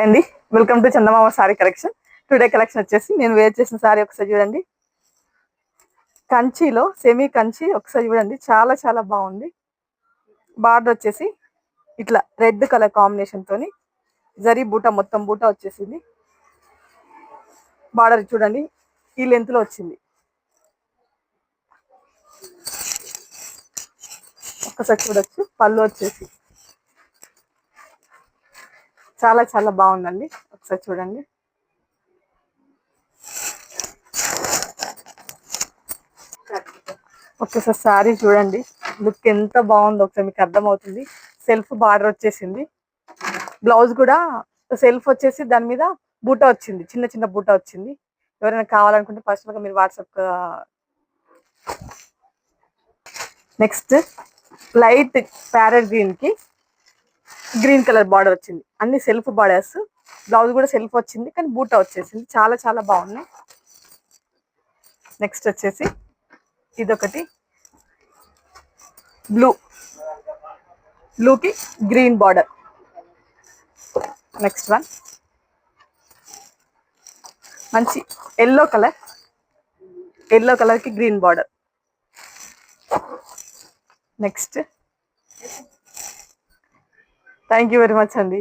అండి welcome to Chandamama sorry collection. Today collection వచ్చేసి నేను వేర్ చేసిన సారీ ఒకసారి చూడండి. కంచిలో సెమీ కంచి ఒకసారి చూడండి, చాలా చాలా బాగుంది. బార్డర్ వచ్చేసి ఇట్లా రెడ్ కలర్ కాంబినేషన్ తోని జరీ బూట, మొత్తం బూట వచ్చేసింది. బార్డర్ చూడండి ఈ లెంత్ లో వచ్చింది. ఒక్కసారి చూడొచ్చు. పళ్ళు వచ్చేసి చాలా చాలా బాగుందండి, ఒకసారి చూడండి. ఒకసారి సారీ చూడండి, లుక్ ఎంత బాగుందో ఒకసారి మీకు అర్థమవుతుంది. సెల్ఫ్ బార్డర్ వచ్చేసింది. బ్లౌజ్ కూడా సెల్ఫ్ వచ్చేసి దాని మీద బూట వచ్చింది, చిన్న చిన్న బూట వచ్చింది. ఎవరైనా కావాలనుకుంటే పర్సనల్గా మీరు WhatsApp. Next light parrot green కి గ్రీన్ కలర్ బార్డర్ వచ్చింది. అన్ని సెల్ఫ్ బార్డర్స్. బ్లౌజ్ కూడా సెల్ఫ్ వచ్చింది కానీ బూట వచ్చేసింది. చాలా చాలా బాగున్నాయి. నెక్స్ట్ వచ్చేసి ఇదొకటి బ్లూకి గ్రీన్ బార్డర్. నెక్స్ట్ వన్ మంచి ఎల్లో కలర్కి green border. Next thank you very much అండి.